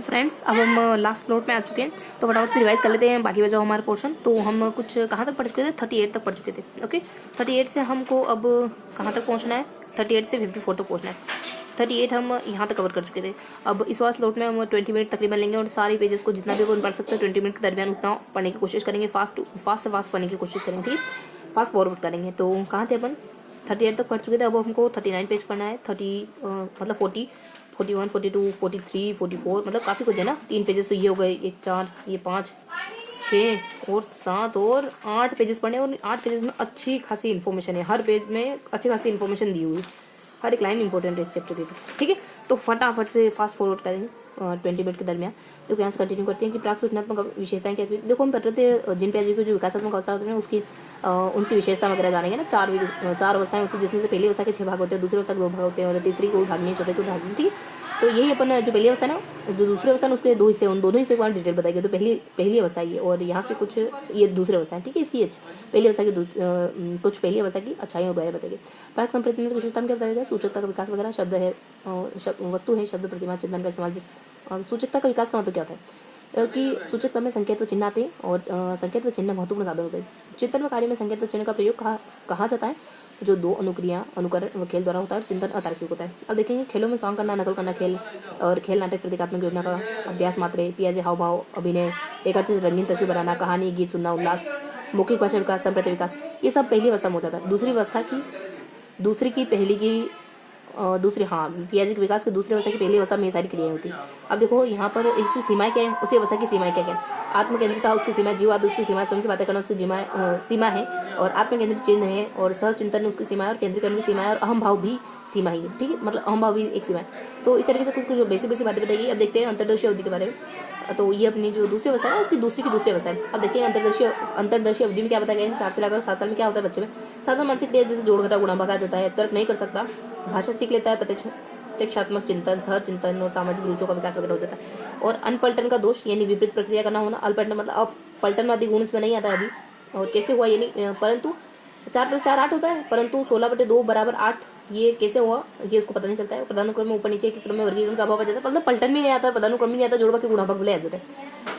Friends, अब हम last float में आ चुके हैं, तो फटाफट से रिवाइज कर लेते हैं बाकी बचा हमारा पोर्शन। तो हम कुछ कहाँ तक पढ़ चुके थे? 38 तक पढ़ चुके थे। ओके, 38 से हमको अब कहाँ तक पहुँचना है? 38 से 54 तक पहुँचना है। 38 हम यहाँ तक कवर कर चुके थे। अब इस वाला स्लॉट में हम 20 मिनट तकरीबन लेंगे और सारे पेजेस को जितना भी अपन पढ़ सकते हैं 20 मिनट के दरमियान उतना पढ़ने की कोशिश करेंगे। फास्ट से फास्ट पढ़ने की कोशिश करेंगे, ठीक है, फास्ट फॉरवर्ड करेंगे। तो कहाँ थे अपन? 38 तक पढ़ चुके थे। अब हमको 39 पेज पढ़ना है। 40 41 42 43 44 मतलब काफ़ी कुछ है ना। 3 पेजेस तो ये हो गए, 1 4 ये 5 6 और 7 और 8 पेजेस पढ़े। और 8 पेजेस में अच्छी खासी इन्फॉर्मेशन है, हर पेज में अच्छी खासी इन्फॉर्मेशन दी हुई, हर एक लाइन इंपॉर्टेंट है इस चैप्टर की। ठीक है, तो फटाफट से फास्ट फॉरवर्ड करेंगे 20 मिनट के दरमियान। तो यहाँ से कंटिन्यू करते हैं कि प्राक सूचनात्मक विशेषताएं क्या। देखो, हम पढ़ रहे थे जिन पेजी को जो विकासात्मक अवस्था होते हैं उसकी उनकी विशेषता वगैरह जानेंगे ना। 4 अवस्थाएं होती है, जिसमें से पहली अवस्था के 6 भाग होते हैं, दूसरी अवस्था के 2 भाग होते हैं और तीसरी कोई भाग नहीं, चौथे कोई भाग नहीं। ठीक है, तो यही अपन जो पहली अवस्था है ना, जो दूसरी अवस्था है उसके 2 हिस्से, उन दोनों हिस्से को डिटेल बताएगी। तो पहली अवस्था ये, और यहाँ से कुछ ये दूसरी अवस्था है। ठीक है, इसकी पहली अवस्था की कुछ पहली अवस्था की अच्छाई और बुराई बताएगी। प्राक संप्रतिनिधित्व विशेषता में क्या बताया? सूचकता का विकास वगैरह, शब्द है, वस्तु है, शब्द प्रतिमा चिंतन का इस्तेमाल। सूचकता का विकास का मतलब क्या होता है कि सूचकता में संकेत व चिन्ह आते हैं और संकेत व चिन्ह महत्वपूर्ण साधन होते हैं। चिंतन व कार्य में संकेत व चिन्ह का प्रयोग कहा जाता है जो 2 अनुक्रिया अनुकरण व खेल द्वारा होता है और चिंतन अतार्किक होता है। अब देखेंगे, खेलों में सॉन्ग करना, नकल करना खेल, और खेल नाटक प्रतीकात्मक योजना का अभ्यास मात्रे, पियाजे हाव भाव, अभिनय, एकाचित रंगीन तस्वीर बनाना, कहानी, गीत सुनना, उल्लास, मौखिक भाषा विकास, संप्रति विकास, ये सब पहली अवस्था में हो जाता है। दूसरी पियाजे के विकास की दूसरी अवस्था की पहली अवस्था में ये सारी क्रियाएं होती है। अब देखो यहाँ पर इसकी सीमाएं क्या है, उसी अवस्था की सीमाएं क्या क्या? आत्मकेंद्रिता उसकी सीमा, जीवाद उसकी सीमा, स्वयं से बातें करना उसकी सीमा है, और आत्मकेंद्रित चिन्ह है, और सह चिंतन उसकी सीमा है, और केंद्रीकरण की सीमा है, और अहम भाव भी सीमा ही है। ठीक है, मतलब अहम भाव भी एक सीमा है। तो इस तरीके से कुछ बेसिक बातें बताइए। अब देखते हैं अंतर्दर्शी अवधि के बारे में। तो ये अपनी जो दूसरी अवस्था है उसकी दूसरी अवस्था है। अब देखिए अंतर्दर्शी अवधि में क्या बताया गया है? 4 से लेकर 7 साल में क्या होता है बच्चे में? साधारण मानसिक क्रिया जैसे जोड़ घटा गुणा भगा जाता है, तर्क नहीं कर सकता, भाषा सीख लेता है, प्रत्यक्षात्मक चिंतन, सह चिंतन और सामाजिक रुचियों का विकास वगैरह हो जाता है। और अनपलटन का दोष यानी विपरीत प्रक्रिया करना होना। अल्पलटन मतलब अब पलटनवादी गुण इसमें नहीं आता है अभी। और कैसे हुआ यानी, परंतु 4 + 4 8 होता है, परंतु 16/2 = 8 ये कैसे हुआ ये उसको पता नहीं चलता है। पदानुक्रम में ऊपर नीचे के क्रम में वर्गीकरण का अभाव आ जाता है, मतलब पलटन भी नहीं आता, पदानुक्रम भी नहीं आता, जोड़वा के गुणाभाग भी आ जाता है।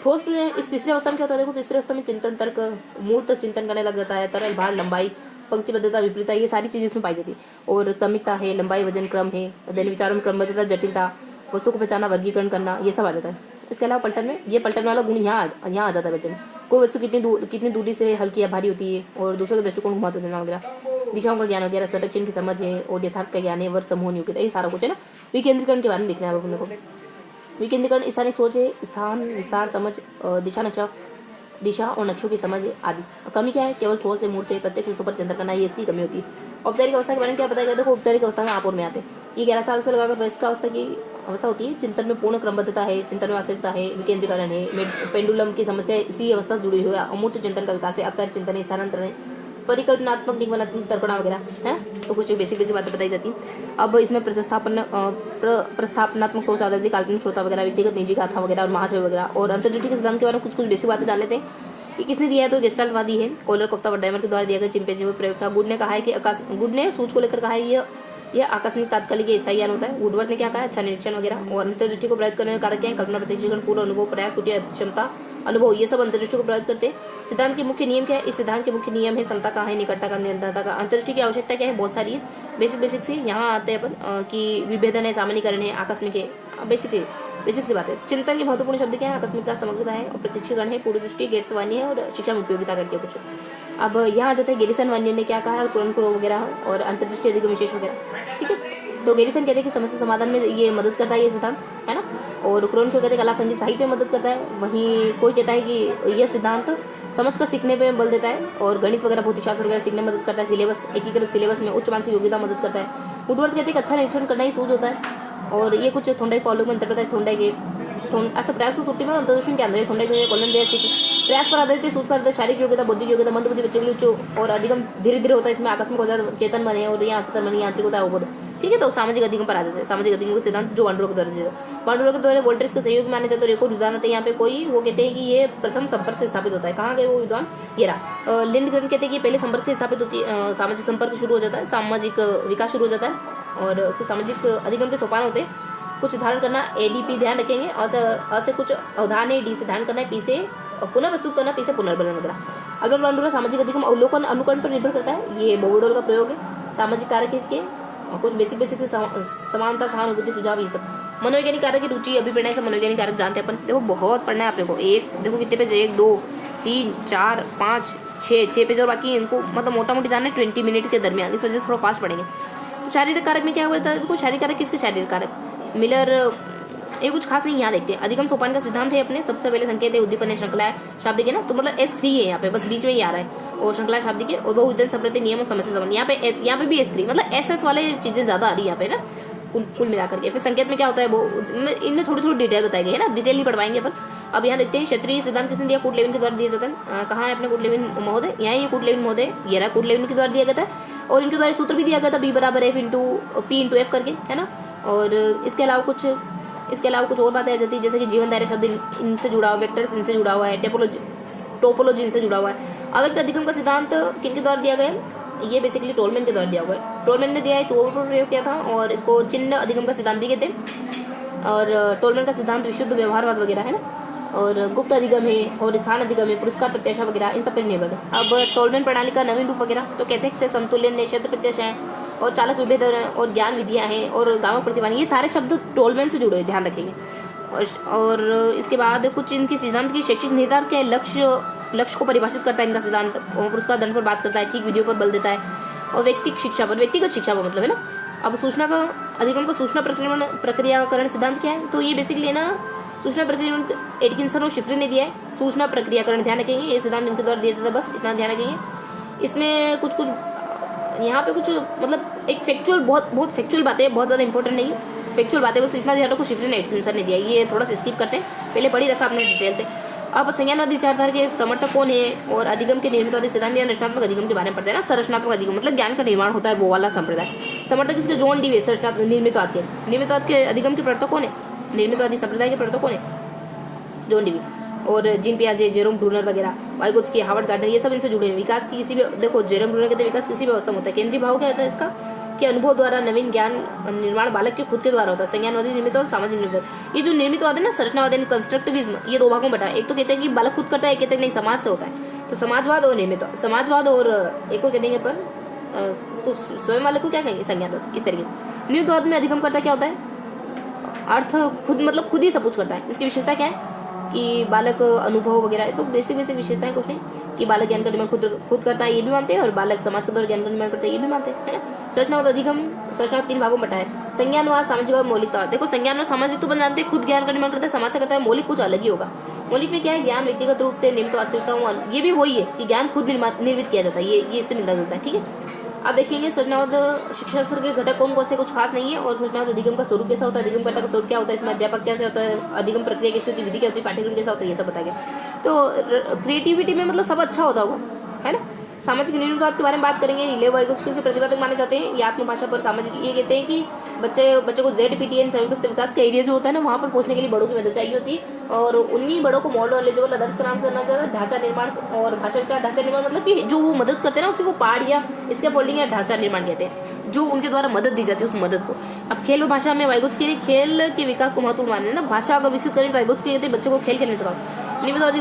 ठोस इस तीसरी अवस्था में क्या होता है? देखो, तीसरी अवस्था में चिंतन, तर्क, मूर्त चिंतन करने लग जाता है, तरल भार, लंबाई, पंक्तिबद्धता, विपरीतता, ये सारी चीजें इसमें पाई जाती है। और क्रमिकता है, लंबाई, वजन, क्रम है, दैनिक विचारों में क्रमबद्धता, जटिलता, वस्तु को पहचाना, वर्गीकरण करना, ये सब आ जाता है। इसके अलावा पलटन में ये पलटन वाला गुण यहाँ आ जाता है बच्चे में। कोई वस्तु कितनी दूरी से हल्की या भारी होती है, और दूसरों के दृष्टिकोण को महत्व देना वगैरह, दिशाओं का ज्ञान वगैरह, संरक्षण की समझ है, और यथार्थ का ज्ञान है, वर्ग समूह योग्यता, ये सारा कुछ है ना। विकेंद्रीकरण के बारे में देखना है अपने को। विकेंद्रीकरण स्थानिक सोच है, स्थान विस्तार समझ, दिशा और नक्शों की समझ आदि। कमी क्या है? केवल ठोस से मूर्त प्रत्यक्ष वस्तु पर चिंतन करना, ये इसकी कमी होती है। औपचारिक अवस्था के बारे में क्या बताया गया? देखो, औपचारिक अवस्था में आप और में आते हैं। ये 11 साल से लगाकर वयस्क अवस्था की अवस्था होती है। चिंतन में पूर्ण क्रमबद्धता है, चिंतन में वास्तविकता है, विकेंद्रीकरण है, पेंडुलम की समस्या इसी अवस्था से जुड़ी हुई है, अमूर्त चिंतन का विकास है, औपचारिक चिंतन है, स्थानांतरण है, परिकल्पनात्मक, निगमनात्मक, तर्कणा वगैरह है। तो कुछ बेसिक बातें बताई जाती हैं। अब इसमें प्रस्थापनात्मक सोच आ जाती है, काल्पनिक श्रोता वगैरह, व्यक्तिगत निजी गाथा वगैरह और महाशय वगैरह। और अंतर्दृष्टि के सिद्धांत के बारे में कुछ बेसिक बातें जान लेते हैं। ये किसने दिया है? तो गेस्टाल्टवादी है, कोलर, कोफ्ता और डायमंड के द्वारा दिया गया चिंपैंजी में प्रयोग था। गुड ने कहा है कि गुड ने सूच को लेकर कहा है यह आकस्मिक, तात्कालिक, स्थायी ज्ञान होता है। वुडवर्थ ने क्या कहा? अच्छा निरीक्षण वगैरह। और अंतर्दृष्टि को प्रयोग करने का कारक क्या है? कल्पना, प्रत्यक्षीकरण, पूर्व अनुभव, प्रयास, त्रुटि, क्षमता, अनुभव, ये सब अंतर्दृष्टि को प्रयोग करते हैं। सिद्धांत के मुख्य नियम क्या है? इस सिद्धांत के मुख्य नियम है समता का है, निकटता का, निरंतरता का। अंतर्दृष्टि की आवश्यकता क्या है? बहुत सारी है। बेसिक से यहाँ आते हैं अपन कि विभेदन है, सामान्यीकरण है, आकस्मिक है, बेसिक सी बात है। चिंतन के महत्वपूर्ण शब्द क्या है? आकस्मिकता, समग्रता है, और प्रत्यक्षीकरण है, पूर्व दृष्टि, गेट्सवानी है, और शिक्षा में उपयोगिता करके कुछ। अब यहाँ आ जाता है गेरिसन वानियर ने क्या कहा है? पुरनको वगैरह और अंतर्दृष्टि अधिक विशेष वगैरह। ठीक है, तो गेरिसन कहते हैं कि समस्या समाधान में ये मदद करता है ये सिद्धांत, है ना। और क्रोन को कहते हैं कला संगीत साहित्य में मदद करता है। वहीं कोई कहता है कि यह सिद्धांत समझ कर सीखने पे बल देता है, और गणित वगैरह, भौतिकशास्त्र वगैरह सीखने में मदद करता है। सिलेबस, एकीकृत सिलेबस में उच्च मानसिक योग्यता मदद करता है। वुडवर्थ कहते हैं कि अच्छा निरीक्षण करना ही सूझ होता है। और ये कुछ थोंडाइक पॉलो में अंतर्गत है। थोंडाइक अच्छा प्रयास को त्रुटि में अंतर्दृष्टि के अंदर थोंडाइक कॉलन प्रयास पर आधारित, सूझ पर आधारित, शारीरिक योग्यता, बौद्धिक योग्यता, मंद बुद्धि बच्चे के लिए उच्च और अधिगम धीरे धीरे होता है। इसमें आकस्मिक हो जाता है, चेतन मन है, और यहाँ अचेतन मन, यांत्रिक होता है अवबोध। ठीक है, तो सामाजिक अधिगम पर आ जाते हैं। सामाजिक अधिगम के सिद्धांत जो वांडरो के द्वारा दिया, वांडरो के द्वारा वोल्टेज के सहयोग में माने जाते हैं। एक और विद्वान आते हैं यहाँ पे कोई, वो कहते हैं कि ये प्रथम संपर्क से स्थापित होता है। कहाँ गए वो विद्वान? ये रहा। लिंडग्रेन कहते हैं कि पहले संपर्क से स्थापित होती है, सामाजिक संपर्क शुरू हो जाता है, सामाजिक विकास शुरू हो जाता है, और सामाजिक अधिगम के सोपान होते हैं। कुछ धारण करना, ADP ध्यान रखेंगे। अ से कुछ अवधान है, D से ध्यान करना है, P से पुनर्प्रस्तुत करना, P से पुनर्बलन वगैरह। अगला पांडुरा सामाजिक अधिगम अवलोकन अनुकरण पर निर्भर करता है। ये बोबोडोल का प्रयोग है। सामाजिक कारक है इसके, और कुछ बेसिक से समानता, सहानुभूति, सुझाव, ये सब। मनोवैज्ञानिक कारक की रुचि, अभिप्राय, सब मनोवैज्ञानिक कारक जानते हैं अपन। देखो बहुत पढ़ना है आपने को। एक देखो कितने पेज, 1 2 3 4 5 6 पेज और बाकी इनको मतलब मोटा मोटी जानना है 20 मिनट के दरमियान, इस वजह से थोड़ा फास्ट पढ़ेंगे। तो शारीरिक कारक में क्या हुआ था, देखो शारीरिक कारक किसके शारीरिक कारक, मिलर, ये कुछ खास नहीं, यहाँ देखते हैं। अधिगम सोपान का सिद्धांत है अपने, सबसे पहले संकेत है, उद्दीपन है, श्रृंखला है, शाब्दिक है ना, तो मतलब S3 है यहाँ पे, बस बीच में ही आ रहा है, और श्रृंखला शाब्दिक है, और बहुविधन संप्रति नियम और समस्या संबंध। यहाँ पे S, यहाँ पे भी S3, मतलब SS वाले चीजें ज्यादा आ रही है यहाँ पे ना, कुल मिलाकर के। फिर संकेत में क्या होता है वो इनमें थोड़ी डिटेल बताई गई है ना, डिटेल नहीं पढ़वाएंगे अपन। अब यहाँ देखते हैं क्षेत्रीय सिद्धांत किसने दिया, कूट-लेविन के द्वारा दिया जाता है। कहाँ है अपने कूट-लेविन महोदय, यहाँ ये कूट-लेविन महोदय, ये रहा कूट-लेविन के द्वारा दिया गया था, और इनके द्वारा सूत्र भी दिया गया था, B = F × P × F करके, है ना। और इसके अलावा कुछ और बातें आ जाती है, जैसे कि जीवन दायरा शब्द इनसे जुड़ा हुआ, वेक्टर्स इनसे जुड़ा हुआ है, टोपोलॉजी इनसे जुड़ा हुआ है। अव्यक्त अधिगम का सिद्धांत किनके द्वारा दिया गया, ये बेसिकली टोलमैन के द्वारा दिया हुआ है। टोलमैन ने दिया है, चोर पर प्रयोग किया था, और इसको चिन्ह अधिगम का सिद्धांत भी कहते हैं। और टोलमैन का सिद्धांत विशुद्ध व्यवहारवाद वगैरह है ना, और गुप्त अधिगम है, और स्थान अधिगम है, पुरस्कार प्रत्याशा वगैरह, इन सब पर निर्भर है। अब टोलमैन प्रणाली का नवीन रूप वगैरह, तो कहते हैं समतुल्य, क्षेत्र प्रत्याशा है, और चालक विभेद और ज्ञान विधियां हैं, और गामक प्रतिमान, ये सारे शब्द टोलमैन से जुड़े हुए, ध्यान रखेंगे। और इसके बाद कुछ इनकी सिद्धांत की शैक्षिक निर्धारक है, लक्ष्य को परिभाषित करता है इनका सिद्धांत, पुरस्कार दंड पर बात करता है, ठीक विधियों पर बल देता है, और व्यक्तिगत शिक्षा पर मतलब है ना। अब सूचना का अधिगम का सूचना प्रक्रियाकरण सिद्धांत क्या है, तो ये बेसिकली ना सूचना प्रक्रिया एटकिंसन और शिफ्री ने दिया है। सूचना प्रक्रियाकरण ध्यान रखेंगे, ये सिद्धांत इनके द्वारा दिया जाता है, बस इतना ध्यान रखेंगे। इसमें कुछ यहाँ पे कुछ मतलब एक फैक्चुअल, बहुत फैक्चुअल बातें, बहुत ज़्यादा इंपॉर्टेंट नहीं फैक्चुअल बातें, बस इतना ध्यान रखो, शिफ्री ने एटकिंसन ने दिया, ये थोड़ा सा स्किप करते हैं, पहले पढ़ी रखा अपने डिटेल से। अब संज्ञानवादी विचारधारा के समर्थक कौन है, और अधिगम के निर्मितवादी सिद्धांत या रचनात्मक अधिगम के बारे में पढ़ते हैं ना। संरचनात्मक अधिगम मतलब ज्ञान का निर्माण होता है, वो वाला संप्रदाय। समर्थक इसके जॉन डीवे, निर्मितवाद के अधिगम के प्रवर्तक कौन है, निर्मितवादी संप्रदाय के प्रवर्तक कौन है, जॉन डीवी। और जीन पियाजे, जेरोम ब्रूनर वगैरह, वाइगोत्स्की, हार्वर्ड गार्डनर, ये सब इनसे जुड़े हैं। विकास की किसी भी, देखो जेरोम ब्रूनर कहते हैं विकास किसी भी अवस्था में होता है। केंद्रीय भाव क्या होता है इसका, कि अनुभव द्वारा नवीन ज्ञान निर्माण बालक के खुद के द्वारा होता है। संज्ञानवादी निर्मितवाद, सामाजिक निर्मितवाद, ये जो निर्मितवाद है ना, संरचनावाद यानी कंस्ट्रक्टिविज्म, ये 2 भागों में बटा है। एक तो कहते हैं कि बालक खुद करता है, कहते हैं नहीं समाज से होता है, तो समाजवाद और निर्मितवाद। समाजवाद और एक और कहेंगे पर इसको स्वयं वाले को क्या कहेंगे, संज्ञानवाद। इस तरीके से निर्मितवाद में अधिगम करता क्या होता है, अर्थ खुद, मतलब खुद ही सब कुछ करता है। इसकी विशेषता क्या है कि बालक अनुभव वगैरह, तो बेसिक विशेषताएं कुछ नहीं, कि बालक ज्ञान का निर्माण खुद करता है, ये भी मानते हैं, और बालक समाज के द्वारा ज्ञान का निर्माण करता है, ये भी मानते हैं, है ना। संरचनावाद अधिगम, संरचना 3 भागों में बटा है। संज्ञानवाद, सामाजिकवाद, मौलिकतावाद। देखो संज्ञान और सामाजिक तो बन जानते हैं, खुद ज्ञान का निर्माण करता है, समाज से करता है। मौलिक कुछ अलग ही होगा। मौलिक में क्या है, ज्ञान व्यक्तिगत रूप से निर्मित वास्तविकता, ये भी वही है कि ज्ञान खुद निर्मित किया जाता है, ये इससे मिलता जुलता है, ठीक है। अब देखेंगे संरचनावाद शिक्षा शास्त्र के घटक कौन कौन से, कुछ खास नहीं है। और संरचनावाद अधिगम का स्वरूप कैसा होता है, अधिगम करता का स्वरूप क्या होता है, इसमें अध्यापक कैसे होता है, अधिगम प्रक्रिया कैसी होती है, विधि क्या होती है, पाठ्यक्रम कैसा होता है, ये सब बताएंगे। तो क्रिएटिविटी में मतलब सब अच्छा होता होगा, है ना। सामाजिक निर्मितवाद के बारे में बात करेंगे। लेव वाइगोत्स्की से प्रतिपादक माने जाते हैं, ये आत्मभाषा पर सामाजिक, ये कहते हैं कि बच्चे को ZPTN समीपस्थ विकास का एरिया जो होता है ना, वहाँ पर पहुंचने के लिए बड़ों की मदद चाहिए होती है, और उन्हीं बड़ों को मॉडल नॉलेजेबल आदर्श का नाम करना चाहिए। ढांचा निर्माण और भाषा विचार, ढांचा निर्माण मतलब कि जो वो मदद करते हैं ना, उसी को पाठ या इसके फोल्डिंग या ढांचा निर्माण कहते हैं, जो उनके द्वारा मदद दी जाती है, उस मदद को। अब खेल और भाषा में वाइगोत्स्की ने खेल के विकास को महत्वपूर्ण माने ना, भाषा अगर विकसित करें तो वाइगोत्स्की कहते हैं बच्चों को खेल खेलने सिखाओ। निर्मितवादी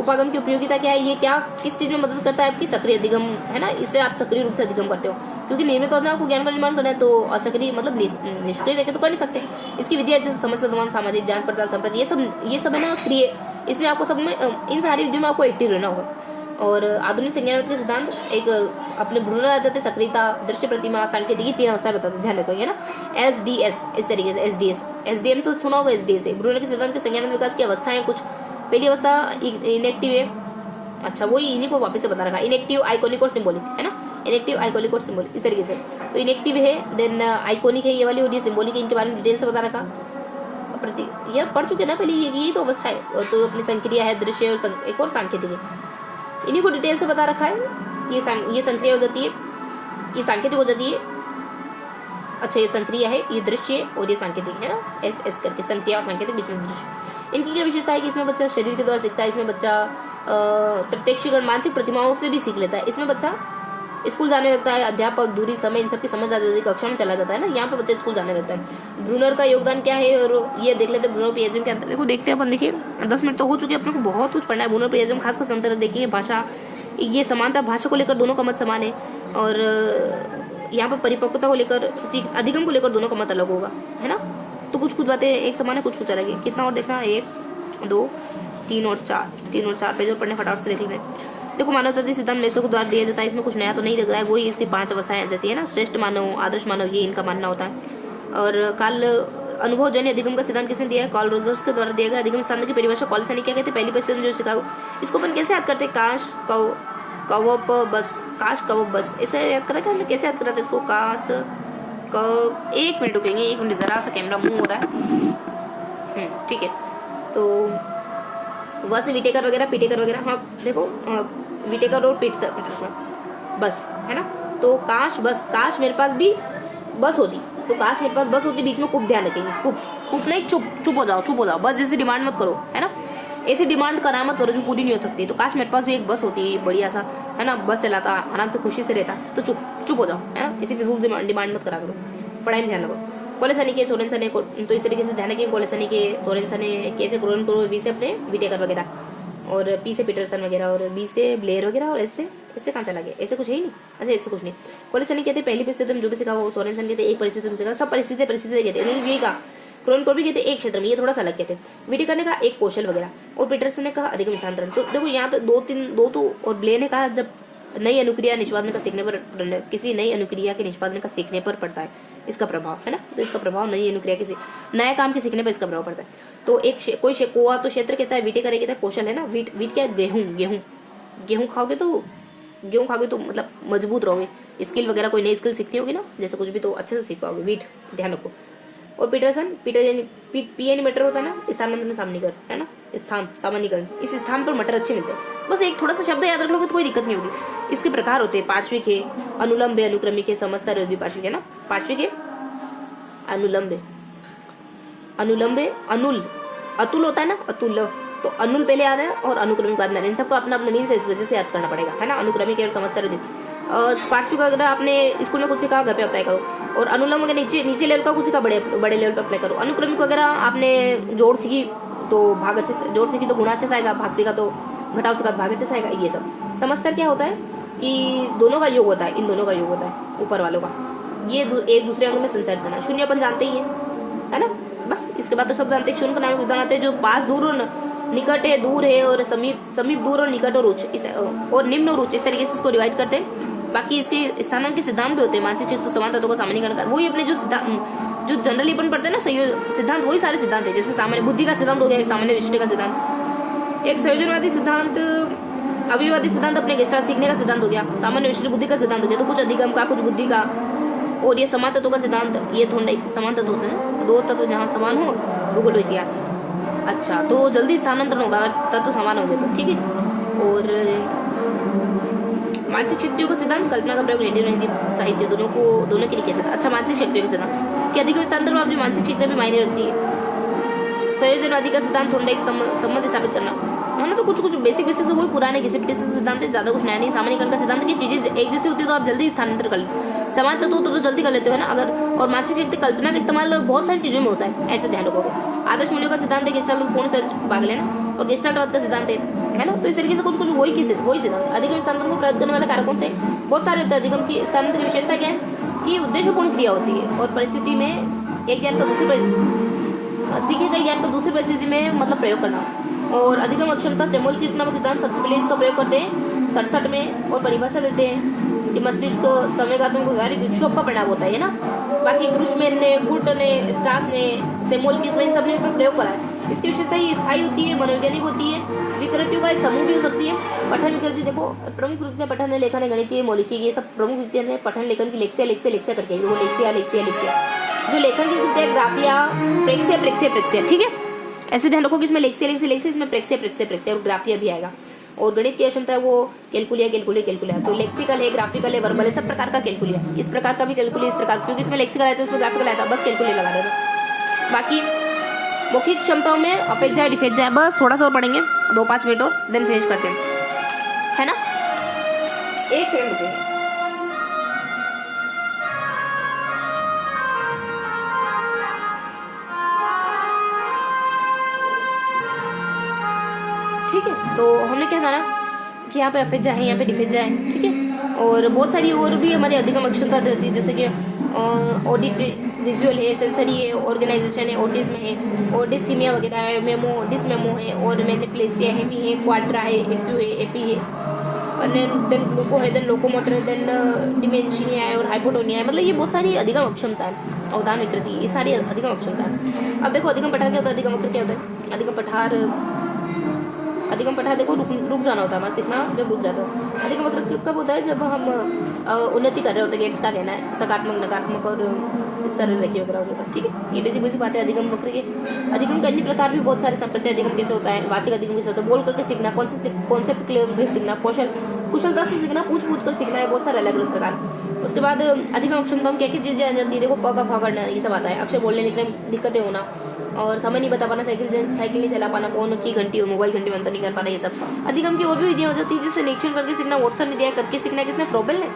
उपागम की उपयोगिता क्या है, ये क्या किस चीज में मदद करता है, आपकी सक्रिय अधिगम, है ना, इससे आप सक्रिय रूप से अधिगम करते हो, क्योंकि निर्मितवाद में आपको ज्ञान का निर्माण करना है, तो असक्रिय मतलब निष्क्रिय रहकर तो कर नहीं सकते। इसकी विधियां जैसे समस्या समाधान, सामाजिक जांच पड़ताल, संप्रति, ये सब है ना क्रिय, इसमें आपको सब में, इन सारी विधियों में आपको एक्टिव रहना होगा। और आधुनिक संज्ञानवाद के सिद्धांत एक अपने ब्रूनर आ जाते, सक्रियता, दृश्य प्रतिमा, सांकेतिकी, 3 अवस्थाएं बताते, ध्यान रखोगे ना। SDS, इस तरीके से SDM तो सुना होगा, SDS है ब्रूनर के सिद्धांत के संज्ञान विकास की अवस्थाएं कुछ। पहली अवस्था इनेक्टिव है, अच्छा वही इन्हीं को वापस से बता रखा, इनेक्टिव, आइकोनिक और सिंबॉलिक, है ना। इनेक्टिव, आइकोनिक और सिंबॉलिक, इस तरीके से। तो इनेक्टिव है, देन आइकोनिक है ये वाली, और ये सिंबॉलिक है, इनके बारे में डिटेल से बता रखा। ये पढ़ चुके ना पहले, यही तो अवस्था है। तो अपनी संक्रिया है, दृश्य और एक और सांकेतिक है, इन्हीं को डिटेल से बता रखा है। ये संक्रिया हो जाती है, ये सांकेतिक हो जाती है, अच्छा ये संक्रिया है, ये दृश्य है, और ये सांकेतिक है ना, एस करके संक्रिया और सांकेतिक बीच में दृश्य। इनकी क्या विशेषता है कि इसमें बच्चा शरीर के द्वारा सीखता है, इसमें बच्चा प्रत्यक्षीकरण मानसिक प्रतिमाओं से भी सीख लेता है, इसमें बच्चा स्कूल जाने लगता है, अध्यापक, दूरी, समय, इन सब की समझ आ जाती है, कक्षा में चला जाता है ना, यहाँ पे बच्चे स्कूल जाने लगता है। ब्रूनर का योगदान क्या है और ये देख लेते हैं ब्रूनर पियाजेम के अंदर। देखो देखते हैं अपन, देखिए 10 मिनट तो हो चुके हैं, अपने को बहुत कुछ पढ़ना है। ब्रूनर पियाजेम खासकर संदर्भ देखिए, भाषा, ये समानता, भाषा को लेकर दोनों का मत समान है, और यहाँ पर परिपक्वता को लेकर, अधिगम को लेकर दोनों का मत अलग होगा, है ना। तो कुछ कुछ बातें एक समान है, कुछ कुछ अलग है। कितना और देखना, 1 2 3 और 4 पेज और पढ़ने, फटाफट से देख लेते हैं। देखो मानवतावादी सिद्धांत मेथों को द्वारा दिया जाता है, इसमें कुछ नया तो नहीं लग रहा है, वही इसकी 5 अवस्थाएं आ जाती है ना, श्रेष्ठ मानव, आदर्श मानव, ये इनका मानना होता है। और काल अनुभवजन्य अधिगम का सिद्धांत किसने दिया है? कार्ल रोजर्स के द्वारा दिया गया। अधिगम सिद्धांत की परिभाषा कॉलेसन ने क्या कहते हैं? पहली परिस्थिति में जो सिखा, इसको अपन कैसे याद करते हैं? काश कवप बस, काश कवप बस, ऐसे याद करा क्या हमने? कैसे याद करा था इसको? काश कव, 1 मिनट रुकेंगे, 1 मिनट, जरा सा कैमरा मूव हो रहा है, ठीक है। तो वह से विटेकर वगैरह, पीटेकर वगैरह, हाँ देखो विटेकर और पीटरसन, बस, है ना। तो काश बस, काश मेरे पास भी बस होती, तो काश मेरे पास बस होती, बीच में कुप ध्यान रखेंगे, कुप नहीं, चुप हो जाओ, बस जैसे डिमांड मत करो, है ना, ऐसी डिमांड करा मत करो जो पूरी नहीं हो सकती। तो काश मेरे पास भी एक बस होती बढ़िया सा, है ना, बस चलाता, आराम से खुशी से रहता, तो चुप हो जाओ, है ना, ऐसी फिजूल डिमांड मत करा करो, पढ़ाई में ध्यान लगाओ। कोलेसनी के, सोरेनसन ने, तो इस तरीके से ध्यान रखिए, कोलेसनी के, सोरेनसन ने, कैसे ग्रोन करो, वी से अपने विटेकर वगैरह, और पी से पीटरसन वगैरह, और बी से ब्लेयर वगैरह, और ऐसे कहाँ चला गया? ऐसे कुछ है ही नहीं। अच्छा, ऐसे कुछ नहीं। कोलेसनी कहते पहली परिस्थिति में जो भी सिखा वो, सोरेनसन कहते एक परिस्थिति में सिखा, सब परिस्थिति कहते हैं, उन्होंने यही कहा। क्रोनकोर भी कहते एक क्षेत्र में, ये थोड़ा सा अलग कहते हैं। विटेकर ने कहा एक कौशल वगैरह, और पीटरसन ने कहा अधिगम स्थानांतरण। तो देखो यहाँ तो दो तो, और ब्लेयर ने कहा जब नई अनुक्रिया निष्पादन का सीखने पर, किसी नई अनुक्रिया के निष्पादन का सीखने पर पड़ता है इसका प्रभाव, है ना। तो इसका प्रभाव नई अनुक्रिया के, नया काम के सीखने पर इसका प्रभाव पड़ता है। तो एक कोई कोआ तो क्षेत्र कहता है, विटेकर कहता है कौशल, है ना। वीट क्या? गेहूं खाओगे तो मतलब मजबूत रहोगे, स्किल वगैरह कोई नई स्किल सीखनी होगी ना, जैसे कुछ भी, तो अच्छे से सीख पाओगे, वीट, ध्यान रखो। और पीटर यानी पी यानी मटर होता है ना, स्थानांतरण, सामान्यीकरण, है ना, स्थान, सामान्यीकरण, इस स्थान पर मटर अच्छे मिलते हैं। बस एक थोड़ा सा शब्द याद रख लोगे तो कोई दिक्कत नहीं होगी। इसके प्रकार होते हैं, पार्श्विक है, अनुलंब है, अनुक्रमिक है, समस्ता पार्श्विक, है ना। पार्श्विक है, अनुलंब है, अतुल होता है ना, अतुल, तो अनुल पहले आ रहा है और अनुक्रमिक बाद में। इन सबको अपना मीन से इस वजह से याद करना पड़ेगा, है ना। अनुक्रमिक है और समस्ता पार्श्विक अगर आपने स्कूल में कुछ सीखा, घर पे अप्लाई करो। और अनुलंब के नीचे लेवल का कुछ सीखा, बड़े लेवल पे अप्लाई करो। अनुक्रमिक वगैरह आपने जोड़ सीखी तो भाग अच्छे से, जोड़ सीखी तो गुणा अच्छे से आएगा, भाग सीखा तो घटाव सीखा तो भाग अच्छे से आएगा, ये सब। समस्ता क्या होता है कि दोनों का योग होता है, इन दोनों का योग होता है, ऊपर वालों का, ये एक दूसरे अंग में संचारित करना। शून्य अपन जानते ही है ना। बस इसके बाद तो शब्द जानते हैं। शून्य का नाम विधान आते हैं जो पास, दूर और निकट है, दूर है, और समीप दूर, और निकट और उच्च, और निम्न और उच्च, इस तरीके से इसको डिवाइड करते हैं। बाकी इसके स्थानांक के सिद्धांत भी होते हैं, मानसिक क्षेत्र समान तत्वों का सामान्यीकरण कर, वही अपने जो जनरली अपन पढ़ते हैं ना, सिद्धांत, वही सारे सिद्धांत है। जैसे सामान्य बुद्धि का सिद्धांत हो गया, एक सामान्य विशिष्ट का सिद्धांत, एक संयोजनवादी सिद्धांत, अभिवादी सिद्धांत अपने गेस्टाल्ट सीखने का सिद्धांत हो गया, सामान्य विशिष्ट बुद्धि का सिद्धांत हो गया, तो कुछ अधिगम का, कुछ बुद्धि का, और ये समान तत्वों का सिद्धांत, ये थोड़ा समान तत्व होते हैं, दो तत्व जहाँ समान हो, भूगोल इतिहास। अच्छा, तो जल्दी स्थानांतरण होगा अगर तत्व समान होंगे तो, ठीक है। और मानसिक शक्तियों का सिद्धांत, कल्पना का प्रयोग, नेटिव हिंदी साहित्य, दोनों के लिए किया जाता है। अच्छा, मानसिक शक्तियों का सिद्धांत कि अधिगम स्थानांतरण में अपनी मानसिक शक्तियां भी मायने रखती है। संयोजनवादी का सिद्धांत थोड़ा एक संबंध स्थापित करना, है ना। तो कुछ बेसिक से वही पुराने किसी भी सिद्धांत है, ज्यादा कुछ नया नहीं। सामान्यीकरण का सिद्धांत की चीजें एक जैसी होती है तो आप जल्दी स्थानांतरण कर लेते, समान तत्व तो जल्दी कर लेते हो ना अगर। और मानसिक शक्ति, कल्पना का इस्तेमाल बहुत सारी चीजों में होता है, ऐसे ध्यान रखोगे। आदर्श मूल्यों का सिद्धांत है, गेस्टाल्ट पूर्ण से भाग लेना, और गेस्टाल्टवाद का सिद्धांत है ना। तो इस तरीके से कुछ वही सिद्धांत। अधिगम स्थानांतरण को प्रयोग करने वाले कारकों से बहुत सारे होते हैं। अधिगम की स्थानांतरण की विशेषता क्या है कि उद्देश्यपूर्ण क्रिया होती है, और परिस्थिति में एक ज्ञान का दूसरे, सीखे गए ज्ञान को दूसरी परिस्थिति में मतलब प्रयोग करना। और अधिगम अक्षमता, सेमोल की इतना विद्वान सबसे पहले इसका प्रयोग करते हैं 67 में, और परिभाषा देते हैं कि मस्तिष्क संवेगात्मक व्यवहारिक विक्षोभ का परिणाम होता है ना। बाकी क्रुशमैन ने, फुट ने, स्टास ने, सेमोल की इन सब ने इस पर प्रयोग करा है। इसकी विशेषता ही स्थायी होती है, मनोवैज्ञानिक होती है, विकृतियों का एक समूह भी हो सकती है। पठन विकृति, देखो प्रमुख विकृतियां पठन है, लेखन है, गणितीय, मौलिकी, ये सब प्रमुख विकृतियां हैं। पठन लेखन की लेक्सिया करके, देखो लेक्सिया। जो लेखन की विकृतियां, ग्राफिया, प्रेक्सिया, ठीक है। ऐसे ध्यान रखो कि इसमें लेक्सिया, इसमें प्रेक्सिया और ग्राफिया भी आएगा। और गणित की क्षमता है वो कैलकुलिया। तो लेक्सिकल है, ग्राफिकल है, वर्बल है, सब प्रकार का कैलकुलिया। इस प्रकार का भी कैलकुलिया, इस प्रकार, क्योंकि इसमें लेक्सिकल आया था, इसमें ग्राफिकल आया था, बस कैलकुलिया लगा देना। बाकी मौखिक क्षमताओं में अपेक्षा, डिफेक्ट, बस थोड़ा सा और पढ़ेंगे, 2-5 मिनट और देन फिनिश करते हैं, है ना। एक सेकंड रुकिए। ठीक है। तो हमने क्या जाना कि यहाँ पे एफएच है, यहाँ पे डिफेज है, ठीक है। और बहुत सारी और भी हमारी अधिगम अक्षमता होती है, जैसे कि ऑडिट विजुअल है, सेंसरी है, ऑर्गेनाइजेशन है, ऑटिज्म है, ऑटिस्थीमिया वगैरह है, मेमो डिसमेमो है, और मैनिपुलेसिया है, भी है, क्वाड्रा है, एक्यू है, एपी है, देन ग्लूको है, देन लोकोमोटर है, देन डिमेंशिया है और हाइपोटोनिया है। मतलब ये बहुत सारी अधिगम अक्षमता है, अवधान विकृति, ये सारी अधिगम अक्षमता है। अब देखो अधिगम पठार क्या होता है, अधिगम वक्र क्या होता है। अधिगम पठार देखो रुक जाना होता है हमारा सीखना, जब रुक जाता है। अधिगम वक्र कब होता है, जब हम उन्नति कर रहे होते हैं, गेट्स का लेना है, सकारात्मक नकारात्मक और इस तरह रेखी वगैरह होता है, ठीक है। ये बेसिक बात है अधिगम वक्र के। अधिगम के अन्य प्रकार भी बहुत सारे संप्रदाय अधिगम कैसे होता है, वाचिक अधिगम कैसे होता है, बोल करके सीखना, कॉन्सेप्ट क्लियर करके सीखना, कुशलता से सीखना, पूछ कर सीखना है, बहुत सारे अलग अलग प्रकार। उसके बाद अधिगम अक्षमता में क्या क्या चीजें आ जाती है, देखो प का फ करना, ये सब आता है। अक्षर बोलने लिखने में दिक्कतें होना, और समय नहीं बता पाना, साइकिल नहीं चला पाना, फोन की घंटी और मोबाइल घंटी में अंतर नहीं कर पाना, ये सब अधिगम की और भी विधियां हो जाती है, जिससे निरीक्षण करके सीखना, वोटसन ने दिया करके सीखना, किसने, फ्रोबेल ने।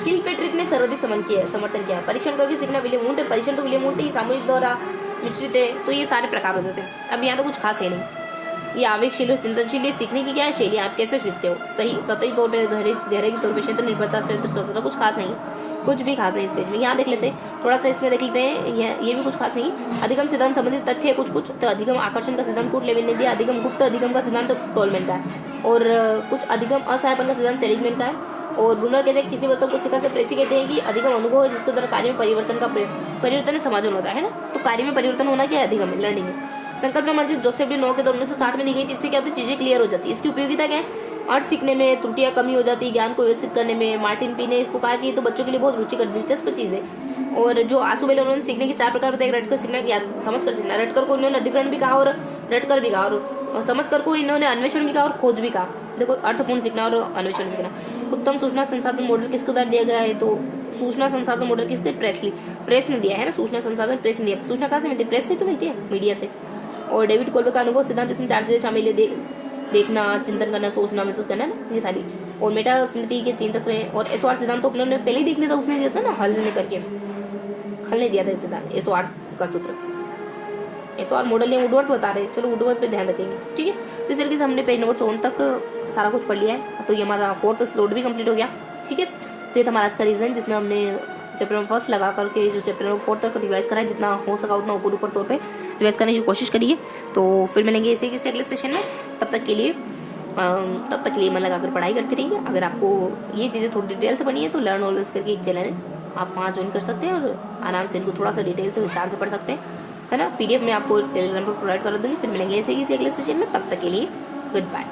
किलपेट्रिक ने सर्वाधिक समर्थन किया। परीक्षण करके सीखना विलियम वुंट है, परीक्षण तो विलियम वुंट ही, सामूहिक द्वारा मिश्रित है, तो ये सारे प्रकार हो जाते हैं। अब यहाँ तो कुछ खास है नहीं। ये आवेगशील और चिंतनशील सीखने की क्या है शैली, आप कैसे सीखते हो, सही सतही तौर पर, गहरे के तौर पर, क्षेत्र निर्भरता, स्वतंत्रता, कुछ खास नहीं, कुछ भी खास नहीं इस पेज में। यहाँ देख लेते हैं थोड़ा सा, इसमें देख लेते हैं, ये भी कुछ खास नहीं। अधिगम सिद्धांत संबंधित तथ्य है कुछ तो अधिगम आकर्षण का सिद्धांत कूट लेविन ने दिया, अधिगम गुप्त अधिगम का सिद्धांत टोलमैन का है, और कुछ अधिगम असहायपन का सिद्धांत सेलिगमैन का है। और ब्रूनर कहते हैं किसी वस्तु को सिखा से प्रेसी कहते हैं कि अधिगम अनुभव है जिसके द्वारा कार्य में परिवर्तन समाजन होता है ना। तो कार्य में परिवर्तन होना क्या है, अधिगम है, लर्निंग है। संकल्पना मंजिल जोसेफ डी नो के 1960 में दी गई थी। इससे क्या होती है, चीजें क्लियर हो जाती है। इसकी उपयोगिता क्या है, अर्थ सीखने में त्रुटियां कमी हो जाती है, ज्ञान को व्यवस्थित करने में। मार्टिन पी ने इसको कहा कि तो बच्चों के लिए बहुत रुचिकर दिलचस्प चीज है। और जो आंसू वेले उन्होंने सीखने के 4 प्रकार बताए, रटकर सीखना, समझ कर सीखना। रटकर को इन्होंने अधिग्रहण भी कहा और रटकर भी कहा, और समझ कर को इन्होंने अन्वेषण भी कहा और खोज भी कहा। देखो अर्थपूर्ण सीखना और अन्वेषण सीखना। उत्तम सूचना संसाधन मॉडल किसके द्वारा दिया गया है, तो सूचना संसाधन मॉडल किसके, प्रेस ने दिया है ना। सूचना संसाधन प्रेस ने दिया। सूचना कहाँ से मिलती है, प्रेस से तो मिलती है, मीडिया से। और डेविड कोल्बे का अनुभव सिद्धांत, इसमें 4 चीजें शामिल है, देखना, चिंतन करना, सोचना, महसूस करना ना, ये सारी। और मेटा स्मृति के 3 तत्व हैं। और एसओआर सिद्धांत तो उन्होंने पहले ही देख लिया था, उसने दिया था ना, हल ने दिया था सिद्धांत, एसओआर का सूत्र। एसओआर मॉडल या वुडवर्थ बता रहे, चलो वुडवर्थ पे ध्यान रखेंगे, ठीक है। तो इस तरीके से हमने पेज नंबर 54 तक सारा कुछ पढ़ लिया है। तो ये हमारा 4th स्लोट भी कंप्लीट हो गया, ठीक है। तो ये था हमारा आज का रीजन, जिसमें हमने चैप्टर नंबर 1 लगा करके जो चैप्टर नंबर 4 तक रिवाइज करा है, जितना हो सका उतना ऊपर तौर पे रिवाइज करने की कोशिश करिए। तो फिर मिलेंगे इसी किसी अगले सेशन में। तब तक के लिए मन लगाकर पढ़ाई करते रहिए। अगर आपको ये चीज़ें थोड़ी डिटेल से पढ़नी है तो लर्न ऑलवेज करके एक चैनल है, आप वहाँ ज्वाइन कर सकते हैं और आराम से इनको थोड़ा सा डिटेल से विस्तार से पढ़ सकते हैं, है ना। PDF में आपको टेलीग्राम पर प्रोवाइड कर दूँगी। फिर मिलेंगे ऐसे किसी अगले सेशन में, तब तक के लिए गुड बाय।